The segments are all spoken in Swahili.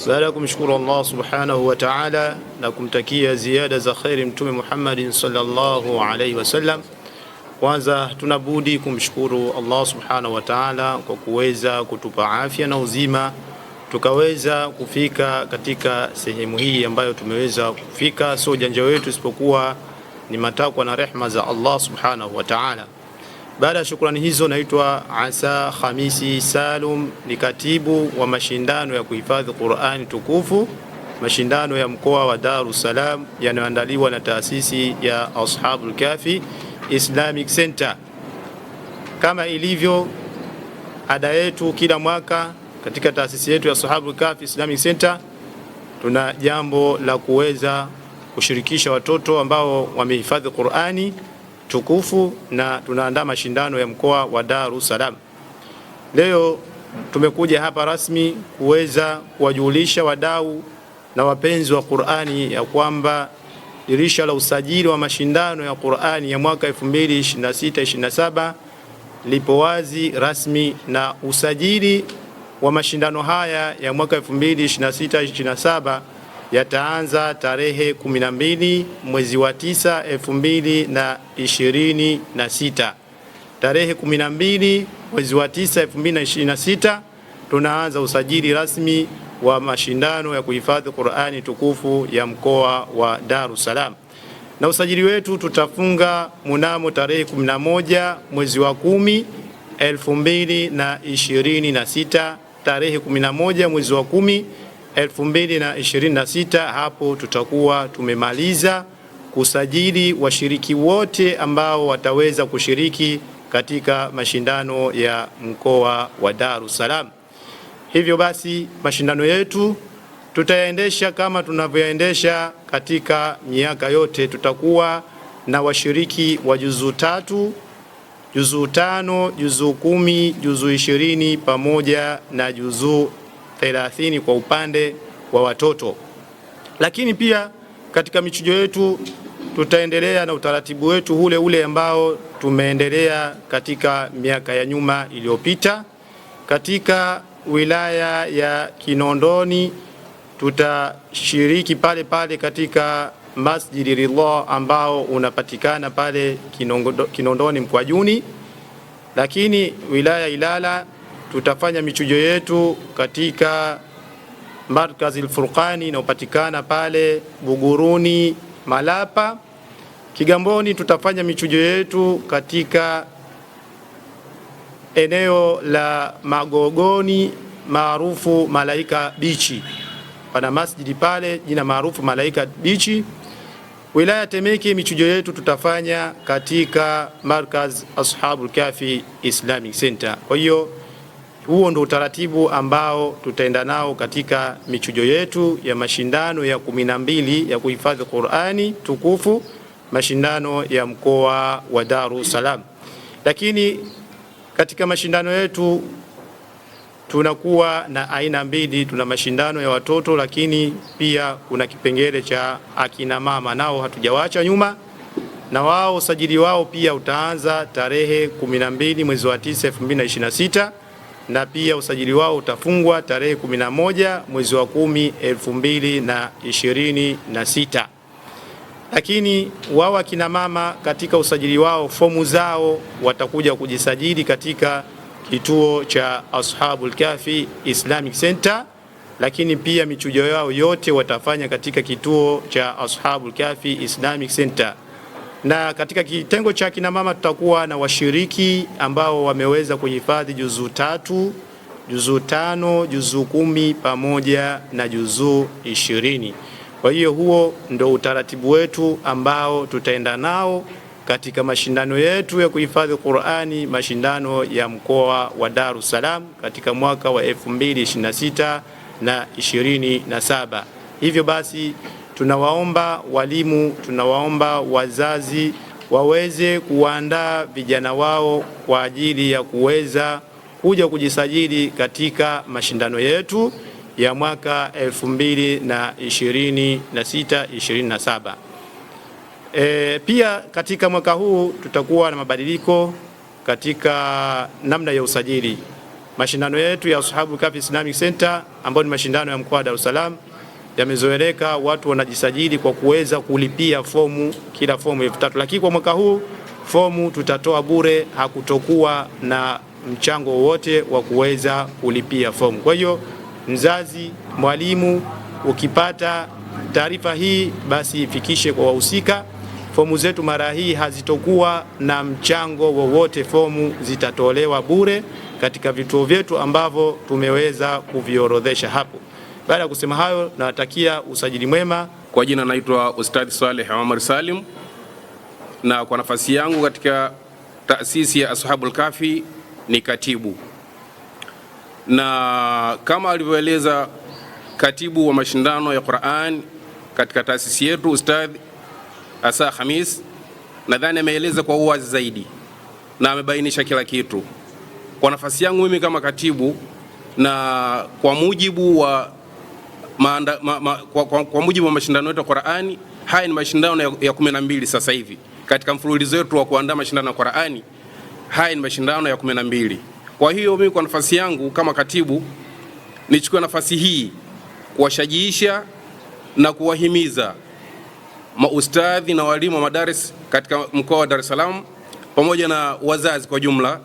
Baada ya kumshukuru Allah subhanahu wa ta'ala na kumtakia ziada za khairi Mtume Muhammad sallallahu alaihi wasallam, kwanza tunabudi kumshukuru Allah subhanahu wa ta'ala kwa kuweza kutupa afya na uzima tukaweza kufika katika sehemu hii ambayo tumeweza kufika. Sio ujanja wetu, isipokuwa ni matakwa na rehma za Allah subhanahu wa ta'ala. Baada ya shukrani hizo, naitwa Asa Khamisi Salum, ni katibu wa mashindano ya kuhifadhi Qur'ani tukufu, mashindano ya mkoa wa Dar es Salaam yanayoandaliwa na taasisi ya Ashabul Kahfi Islamic Center. Kama ilivyo ada yetu kila mwaka katika taasisi yetu ya Ashabul Kahfi Islamic Center, tuna jambo la kuweza kushirikisha watoto ambao wamehifadhi Qur'ani tukufu na tunaandaa mashindano ya mkoa wa Dar es Salaam. Leo tumekuja hapa rasmi kuweza kuwajulisha wadau na wapenzi wa Qur'ani ya kwamba dirisha la usajili wa mashindano ya Qur'ani ya mwaka 2026-27 lipo wazi rasmi, na usajili wa mashindano haya ya mwaka 2026-27 yataanza tarehe 12 mwezi wa 9 2026. Tarehe 12 mwezi wa 9 2026 tunaanza usajili rasmi wa mashindano ya kuhifadhi Qur'ani tukufu ya mkoa wa Dar es Salaam, na usajili wetu tutafunga mnamo tarehe 11 mwezi wa 10 2026. Tarehe 11 mwezi wa 10 2026, hapo tutakuwa tumemaliza kusajili washiriki wote ambao wataweza kushiriki katika mashindano ya mkoa wa Dar es Salaam. Hivyo basi mashindano yetu tutayaendesha kama tunavyoendesha katika miaka yote. Tutakuwa na washiriki wa juzuu 3, juzuu 5, juzuu 10, juzuu 20 pamoja na juzuu 30 kwa upande wa watoto. Lakini pia katika michujo yetu tutaendelea na utaratibu wetu ule ule ambao tumeendelea katika miaka ya nyuma iliyopita. Katika wilaya ya Kinondoni tutashiriki pale pale katika Masjid Ridha ambao unapatikana pale Kinondoni Mkwajuni. Lakini wilaya Ilala tutafanya michujo yetu katika Markaz al-Furqani inayopatikana pale Buguruni Malapa. Kigamboni tutafanya michujo yetu katika eneo la Magogoni maarufu Malaika Bichi. Pana masjidi pale jina maarufu Malaika Bichi. Wilaya Temeke michujo yetu tutafanya katika Markaz Ashabul Kahfi Islamic Center. Kwa hiyo huo ndo utaratibu ambao tutaenda nao katika michujo yetu ya mashindano ya 12 ya kuhifadhi Qur'ani tukufu, mashindano ya mkoa wa Dar es Salaam. Lakini katika mashindano yetu tunakuwa na aina mbili, tuna mashindano ya watoto, lakini pia kuna kipengele cha akina mama, nao hatujawacha nyuma, na wao usajili wao pia utaanza tarehe 12 mwezi wa 9 2026, na pia usajili wao utafungwa tarehe 11 mwezi wa 10 2026. Lakini wao akina mama katika usajili wao, fomu zao watakuja kujisajili katika kituo cha Ashabul Kahfi Islamic Center, lakini pia michujo yao yote watafanya katika kituo cha Ashabul Kahfi Islamic Center. Na katika kitengo cha kina mama tutakuwa na washiriki ambao wameweza kuhifadhi juzuu 3, juzuu 5, juzuu 10 pamoja na juzuu 20. Kwa hiyo huo ndo utaratibu wetu ambao tutaenda nao katika mashindano yetu ya kuhifadhi Qur'ani, mashindano ya mkoa wa Dar es Salaam katika mwaka wa 2026 na 27. Hivyo basi tunawaomba walimu, tunawaomba wazazi waweze kuandaa vijana wao kwa ajili ya kuweza kuja kujisajili katika mashindano yetu ya mwaka 2026-27. Pia katika mwaka huu tutakuwa na mabadiliko katika namna ya usajili. mashindano yetu ya Ashabul Kahfi Islamic Center ambayo ni mashindano ya mkoa wa Dar es Salaam yamezoeleka, watu wanajisajili kwa kuweza kulipia fomu, kila fomu 3000, lakini kwa mwaka huu fomu tutatoa bure, hakutokuwa na mchango wowote wa kuweza kulipia fomu. Kwa hiyo mzazi, mwalimu, ukipata taarifa hii basi ifikishe kwa wahusika. Fomu zetu mara hii hazitokuwa na mchango wowote, fomu zitatolewa bure katika vituo vyetu ambavyo tumeweza kuviorodhesha hapo. Baada ya kusema hayo, nawatakia usajili mwema. Kwa jina naitwa Ustadh Saleh Omar Salim, na kwa nafasi yangu katika taasisi ya Ashabul Kahfi ni katibu, na kama alivyoeleza katibu wa mashindano ya Qur'an katika taasisi yetu Ustadh Asa Khamis, nadhani ameeleza kwa uwazi zaidi na amebainisha kila kitu. Kwa nafasi yangu mimi kama katibu, na kwa mujibu wa kwa mujibu wa mashindano yetu ya Qur'ani, haya ni mashindano ya 12 sasa hivi katika mfululizo wetu wa kuandaa mashindano ya Qur'ani. Haya ni mashindano ya 12. Kwa hiyo mimi kwa nafasi yangu kama katibu nichukue nafasi hii kuwashajiisha na kuwahimiza maustadhi na walimu wa madaris katika mkoa wa Dar es Salaam pamoja na wazazi kwa jumla,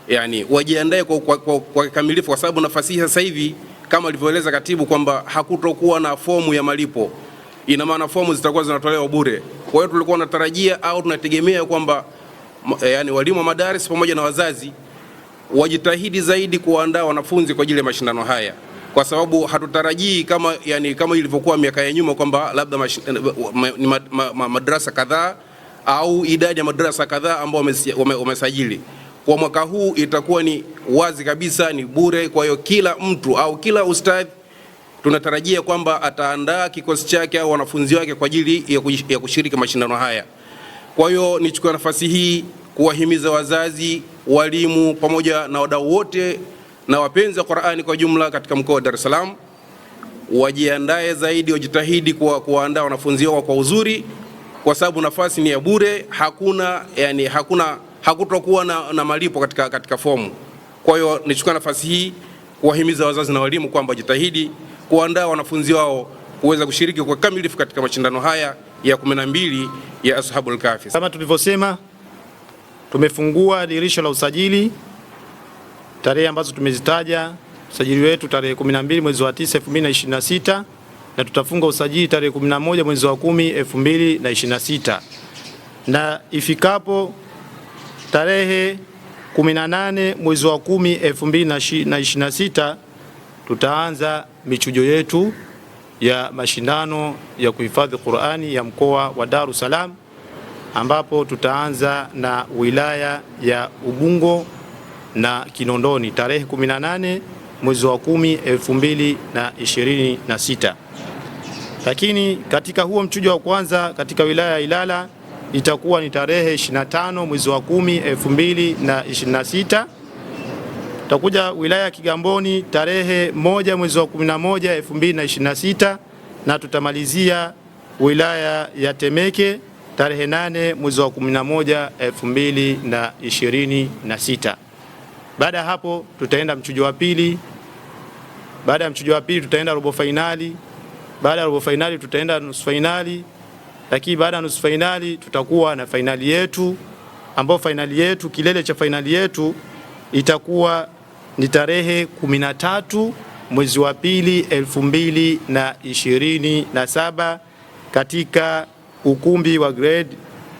yani wajiandae kwa kamilifu, kwa sababu nafasi hii sasa hivi kama alivyoeleza katibu kwamba hakutokuwa na fomu ya malipo. Ina maana fomu zitakuwa zinatolewa bure. Kwa hiyo tulikuwa tunatarajia au tunategemea kwamba yani walimu wa madaris pamoja na wazazi wajitahidi zaidi kuandaa wanafunzi kwa ajili ya mashindano haya, kwa sababu hatutarajii kama ilivyokuwa miaka ya nyuma kwamba labda madrasa kadhaa au idadi ya madrasa kadhaa ambao wamesajili. Kwa mwaka huu itakuwa ni wazi kabisa, ni bure. Kwa hiyo kila mtu au kila ustadhi tunatarajia kwamba ataandaa kikosi chake au wanafunzi wake kwa ajili ya kushiriki mashindano haya. Kwa hiyo nichukue nafasi hii kuwahimiza wazazi, walimu pamoja na wadau wote na wapenzi wa Qur'ani kwa jumla katika mkoa wa Dar es Salaam wajiandae zaidi, wajitahidi kuandaa wanafunzi wao kwa uzuri, kwa sababu nafasi ni ya bure. Hakutokuwa na malipo katika fomu. Kwa hiyo nichukua nafasi hii kuwahimiza wazazi na walimu kwamba jitahidi kuandaa wanafunzi wao kuweza kushiriki kwa kamilifu katika mashindano haya ya 12 ya Ashabul Kahfi. Kama tulivyosema, tumefungua dirisha la usajili tarehe ambazo tumezitaja. Usajili wetu tarehe 12 mwezi wa 9 2026, na tutafunga usajili tarehe 11 mwezi wa 10 2026, na ifikapo tarehe 18 mwezi wa 10 2026 tutaanza michujo yetu ya mashindano ya kuhifadhi Qur'ani ya mkoa wa Dar es Salaam, ambapo tutaanza na wilaya ya Ubungo na Kinondoni tarehe 18 mwezi wa 10 2026. Lakini katika huo mchujo wa kwanza katika wilaya ya Ilala itakuwa ni tarehe 25 mwezi wa 10 2026. Tutakuja wilaya ya Kigamboni tarehe 1 mwezi wa 11 2026, na tutamalizia wilaya ya Temeke tarehe 8 mwezi wa 11 2026. Baada ya hapo tutaenda mchujo wa pili. Baada ya mchujo wa pili tutaenda robo finali. Baada ya robo finali tutaenda nusu finali. Lakini baada ya nusu finali tutakuwa na finali yetu, ambapo finali yetu, kilele cha finali yetu itakuwa ni tarehe 13 mwezi wa pili 2027 katika ukumbi wa Grade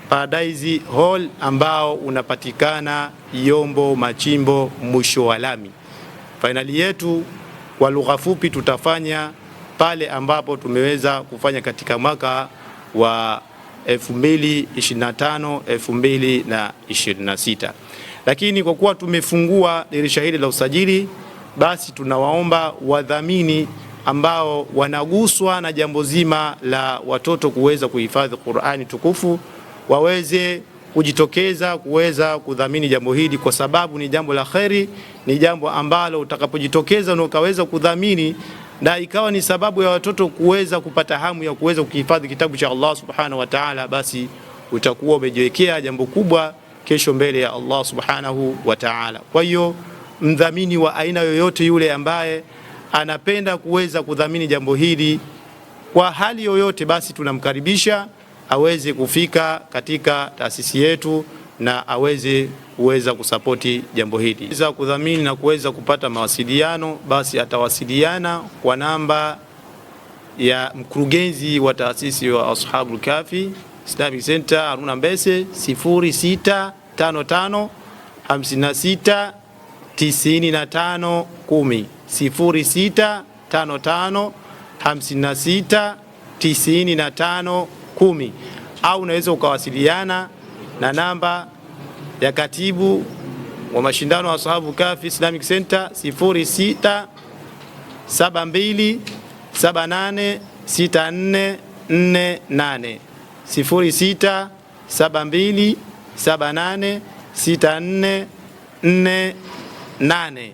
Paradise Hall ambao unapatikana Yombo Machimbo mwisho wa lami. Finali yetu kwa lugha fupi tutafanya pale ambapo tumeweza kufanya katika mwaka wa 2025 2026. Lakini kwa kuwa tumefungua dirisha hili la usajili, basi tunawaomba wadhamini ambao wanaguswa na jambo zima la watoto kuweza kuhifadhi Qur'ani tukufu waweze kujitokeza kuweza kudhamini jambo hili, kwa sababu ni jambo la kheri, ni jambo ambalo utakapojitokeza na ukaweza kudhamini na ikawa ni sababu ya watoto kuweza kupata hamu ya kuweza kuhifadhi kitabu cha Allah subhanahu wa ta'ala, basi utakuwa umejiwekea jambo kubwa kesho mbele ya Allah subhanahu wa ta'ala. Kwa hiyo mdhamini wa aina yoyote yule ambaye anapenda kuweza kudhamini jambo hili kwa hali yoyote, basi tunamkaribisha aweze kufika katika taasisi yetu na aweze kuweza kusapoti jambo hili. Za kudhamini na kuweza kupata mawasiliano, basi atawasiliana kwa namba ya mkurugenzi wa taasisi wa Ashabul Kahfi Islamic Center Haruna Mbese 0655 56 95 10 0655 56 95 10, au unaweza ukawasiliana na namba ya katibu wa mashindano ya Ashabul Kahfi Islamic Center 06 72 78 64 48 06 72 78 64 48.